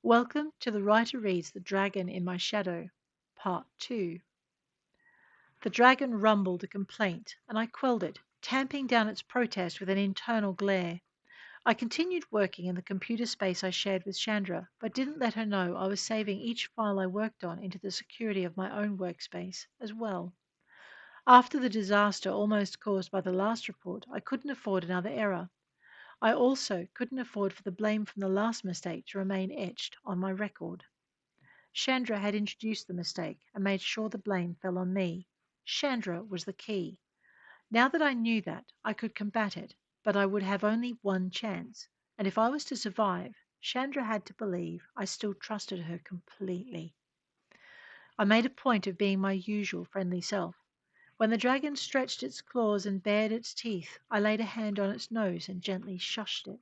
Welcome to The Writer Reads The Dragon in My Shadow, Part 2. The dragon rumbled a complaint, and I quelled it, tamping down its protest with an internal glare. I continued working in the computer space I shared with Chandra, but didn't let her know I was saving each file I worked on into the security of my own workspace as well. After the disaster almost caused by the last report, I couldn't afford another error. I also couldn't afford for the blame from the last mistake to remain etched on my record. Chandra had introduced the mistake and made sure the blame fell on me. Chandra was the key. Now that I knew that, I could combat it, but I would have only one chance. And if I was to survive, Chandra had to believe I still trusted her completely. I made a point of being my usual friendly self. When the dragon stretched its claws and bared its teeth, I laid a hand on its nose and gently shushed it.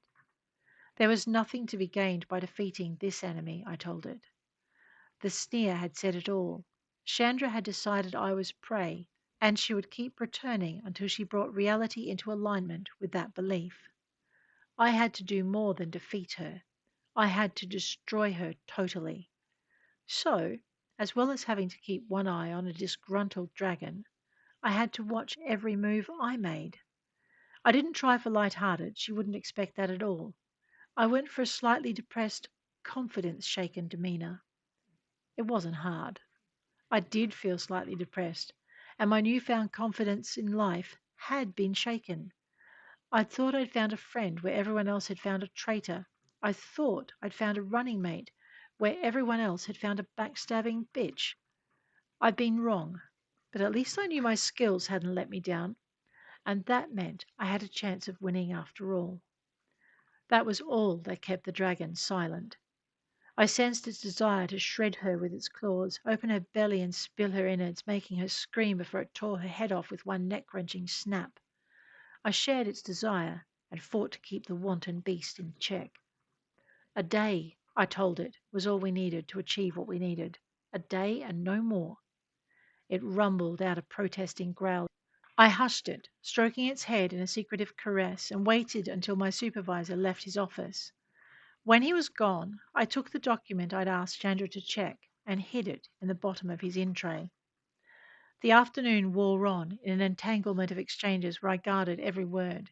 There was nothing to be gained by defeating this enemy, I told it. The sneer had said it all. Chandra had decided I was prey, and she would keep returning until she brought reality into alignment with that belief. I had to do more than defeat her. I had to destroy her totally. So, as well as having to keep one eye on a disgruntled dragon, I had to watch every move I made. I didn't try for light-hearted, she wouldn't expect that at all. I went for a slightly depressed, confidence-shaken demeanor. It wasn't hard. I did feel slightly depressed, and my newfound confidence in life had been shaken. I'd thought I'd found a friend where everyone else had found a traitor. I thought I'd found a running mate where everyone else had found a backstabbing bitch. I'd been wrong, but at least I knew my skills hadn't let me down, and that meant I had a chance of winning after all. That was all that kept the dragon silent. I sensed its desire to shred her with its claws, open her belly and spill her innards, making her scream before it tore her head off with one neck-wrenching snap. I shared its desire and fought to keep the wanton beast in check. A day, I told it, was all we needed to achieve what we needed. A day and no more. It rumbled out a protesting growl. I hushed it, stroking its head in a secretive caress, and waited until my supervisor left his office. When he was gone, I took the document I'd asked Chandra to check and hid it in the bottom of his in tray. The afternoon wore on in an entanglement of exchanges where I guarded every word.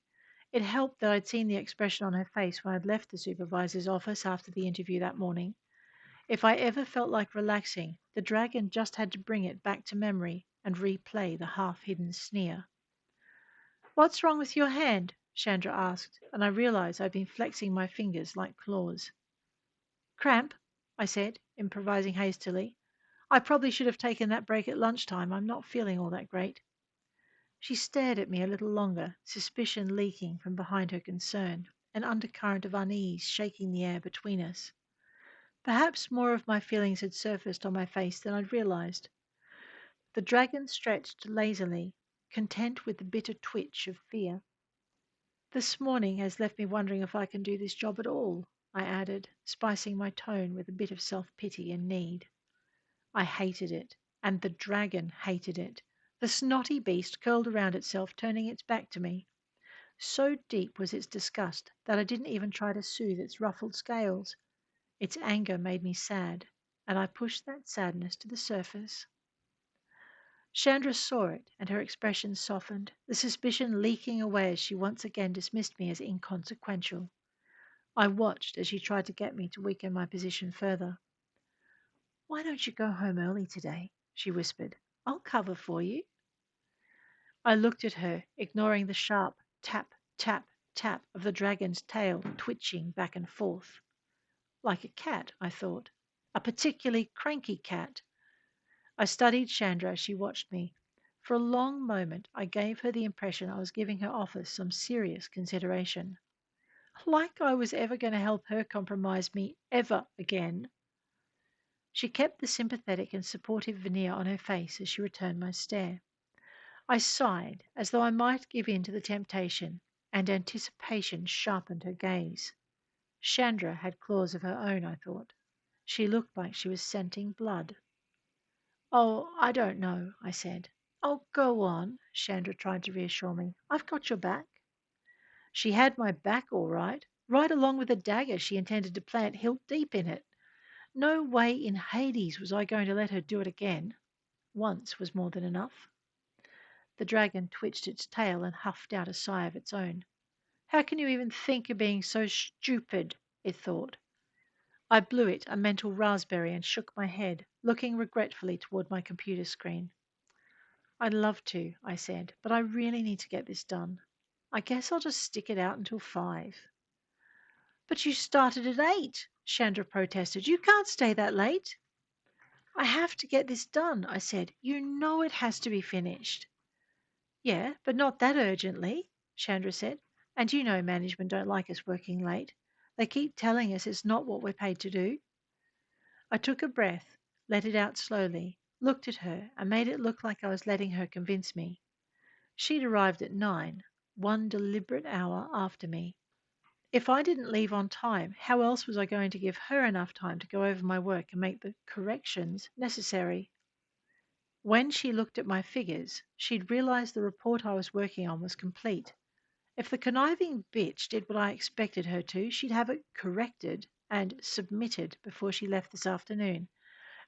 It helped that I'd seen the expression on her face when I'd left the supervisor's office after the interview that morning. If I ever felt like relaxing, the dragon just had to bring it back to memory and replay the half-hidden sneer. "What's wrong with your hand?" Chandra asked, and I realized I'd been flexing my fingers like claws. "Cramp," I said, improvising hastily. "I probably should have taken that break at lunchtime. I'm not feeling all that great." She stared at me a little longer, suspicion leaking from behind her concern, an undercurrent of unease shaking the air between us. Perhaps more of my feelings had surfaced on my face than I'd realized. The dragon stretched lazily, content with the bitter twitch of fear. "This morning has left me wondering if I can do this job at all," I added, spicing my tone with a bit of self-pity and need. I hated it, and the dragon hated it. The snotty beast curled around itself, turning its back to me. So deep was its disgust that I didn't even try to soothe its ruffled scales. Its anger made me sad, and I pushed that sadness to the surface. Chandra saw it, and her expression softened, the suspicion leaking away as she once again dismissed me as inconsequential. I watched as she tried to get me to weaken my position further. "Why don't you go home early today?" she whispered. "I'll cover for you." I looked at her, ignoring the sharp tap, tap, tap of the dragon's tail twitching back and forth. Like a cat, I thought. A particularly cranky cat. I studied Chandra as she watched me. For a long moment I gave her the impression I was giving her office some serious consideration. Like I was ever going to help her compromise me ever again. She kept the sympathetic and supportive veneer on her face as she returned my stare. I sighed, as though I might give in to the temptation, and anticipation sharpened her gaze. Chandra had claws of her own, I thought. She looked like she was scenting blood. "Oh, I don't know," I said. "Oh, go on," Chandra tried to reassure me. "I've got your back." She had my back all right, right along with the dagger she intended to plant hilt deep in it. No way in Hades was I going to let her do it again. Once was more than enough. The dragon twitched its tail and huffed out a sigh of its own. How can you even think of being so stupid? It thought. I blew it a mental raspberry and shook my head, looking regretfully toward my computer screen. I'd love to, I said, but I really need to get this done. I guess I'll just stick it out until 5. But you started at 8, Chandra protested. You can't stay that late. I have to get this done, I said. You know it has to be finished. Yeah, but not that urgently, Chandra said. And you know management don't like us working late. They keep telling us it's not what we're paid to do. I took a breath, let it out slowly, looked at her, and made it look like I was letting her convince me. She'd arrived at 9, one deliberate hour after me. If I didn't leave on time, how else was I going to give her enough time to go over my work and make the corrections necessary? When she looked at my figures, she'd realized the report I was working on was complete. If the conniving bitch did what I expected her to, she'd have it corrected and submitted before she left this afternoon,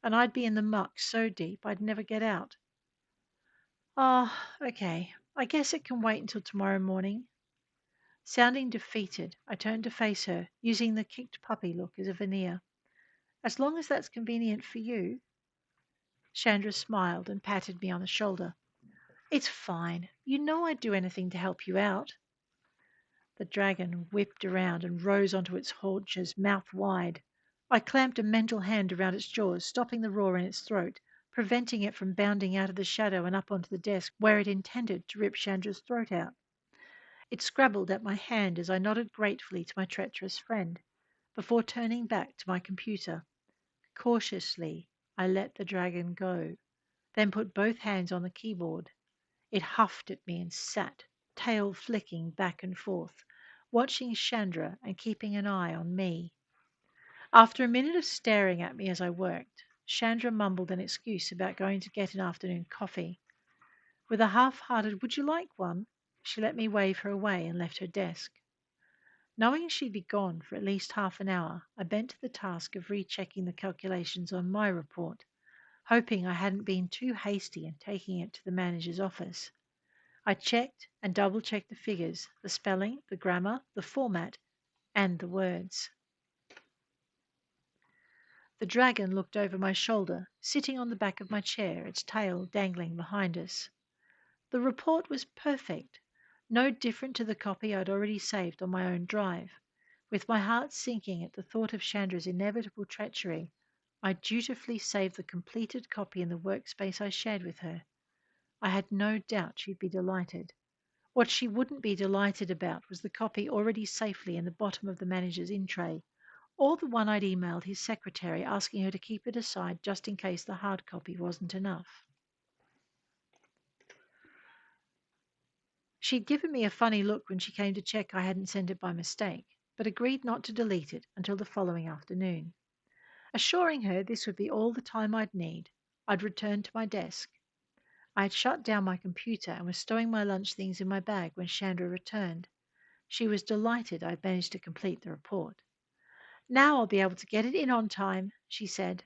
and I'd be in the muck so deep I'd never get out. Okay. I guess it can wait until tomorrow morning. Sounding defeated, I turned to face her, using the kicked puppy look as a veneer. As long as that's convenient for you. Chandra smiled and patted me on the shoulder. It's fine. You know I'd do anything to help you out. The dragon whipped around and rose onto its haunches, mouth wide. I clamped a mental hand around its jaws, stopping the roar in its throat, preventing it from bounding out of the shadow and up onto the desk where it intended to rip Chandra's throat out. It scrabbled at my hand as I nodded gratefully to my treacherous friend, before turning back to my computer. Cautiously, I let the dragon go, then put both hands on the keyboard. It huffed at me and sat, tail flicking back and forth, watching Chandra and keeping an eye on me. After a minute of staring at me as I worked, Chandra mumbled an excuse about going to get an afternoon coffee. With a half-hearted "Would you like one?" she let me wave her away and left her desk. Knowing she'd be gone for at least half an hour, I bent to the task of rechecking the calculations on my report, hoping I hadn't been too hasty in taking it to the manager's office. I checked and double-checked the figures, the spelling, the grammar, the format, and the words. The dragon looked over my shoulder, sitting on the back of my chair, its tail dangling behind us. The report was perfect, no different to the copy I'd already saved on my own drive. With my heart sinking at the thought of Chandra's inevitable treachery, I dutifully saved the completed copy in the workspace I shared with her. I had no doubt she'd be delighted. What she wouldn't be delighted about was the copy already safely in the bottom of the manager's in tray, or the one I'd emailed his secretary asking her to keep it aside just in case the hard copy wasn't enough. She'd given me a funny look when she came to check I hadn't sent it by mistake, but agreed not to delete it until the following afternoon. Assuring her this would be all the time I'd need, I'd returned to my desk. I had shut down my computer and was stowing my lunch things in my bag when Chandra returned. She was delighted I'd managed to complete the report. Now I'll be able to get it in on time, she said.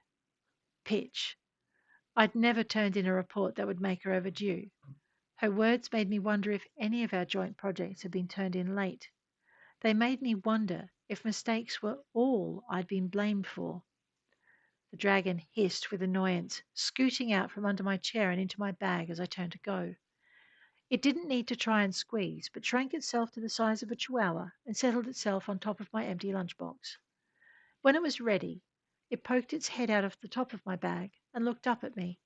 Pitch. I'd never turned in a report that would make her overdue. Her words made me wonder if any of our joint projects had been turned in late. They made me wonder if mistakes were all I'd been blamed for. The dragon hissed with annoyance, scooting out from under my chair and into my bag as I turned to go. It didn't need to try and squeeze, but shrank itself to the size of a chihuahua and settled itself on top of my empty lunchbox. When it was ready, it poked its head out of the top of my bag and looked up at me.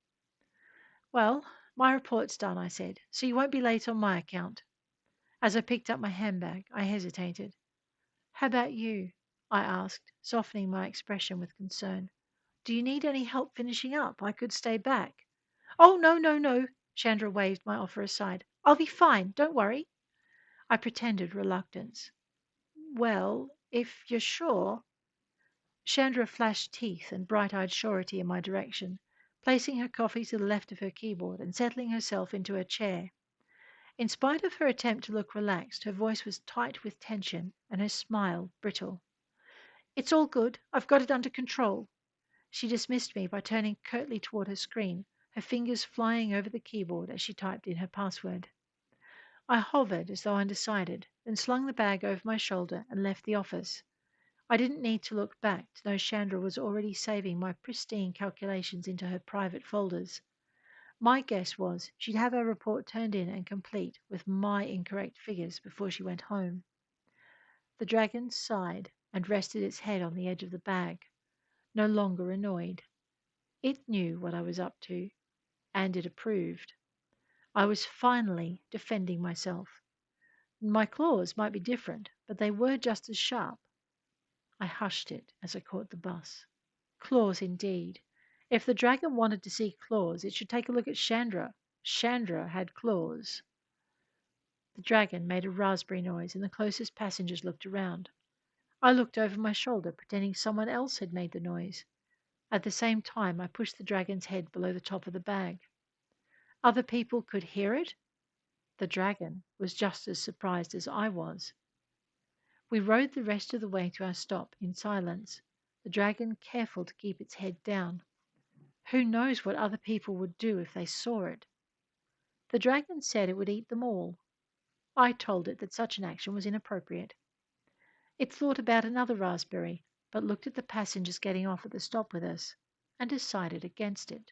Well, my report's done, I said, so you won't be late on my account. As I picked up my handbag, I hesitated. How about you? I asked, softening my expression with concern. Do you need any help finishing up? I could stay back. Oh, no, no, no, Chandra waved my offer aside. I'll be fine, don't worry. I pretended reluctance. Well, if you're sure. Chandra flashed teeth and bright-eyed surety in my direction, placing her coffee to the left of her keyboard and settling herself into her chair. In spite of her attempt to look relaxed, her voice was tight with tension and her smile brittle. It's all good. I've got it under control. She dismissed me by turning curtly toward her screen, her fingers flying over the keyboard as she typed in her password. I hovered as though undecided, then slung the bag over my shoulder and left the office. I didn't need to look back to know Chandra was already saving my pristine calculations into her private folders. My guess was she'd have her report turned in and complete with my incorrect figures before she went home. The dragon sighed and rested its head on the edge of the bag, no longer annoyed. It knew what I was up to, and it approved. I was finally defending myself. My claws might be different, but they were just as sharp. I hushed it as I caught the bus. Claws indeed. If the dragon wanted to see claws, it should take a look at Chandra. Chandra had claws. The dragon made a raspberry noise, and the closest passengers looked around. I looked over my shoulder, pretending someone else had made the noise. At the same time, I pushed the dragon's head below the top of the bag. Other people could hear it. The dragon was just as surprised as I was. We rode the rest of the way to our stop in silence, the dragon careful to keep its head down. Who knows what other people would do if they saw it? The dragon said it would eat them all. I told it that such an action was inappropriate. It thought about another raspberry, but looked at the passengers getting off at the stop with us and decided against it.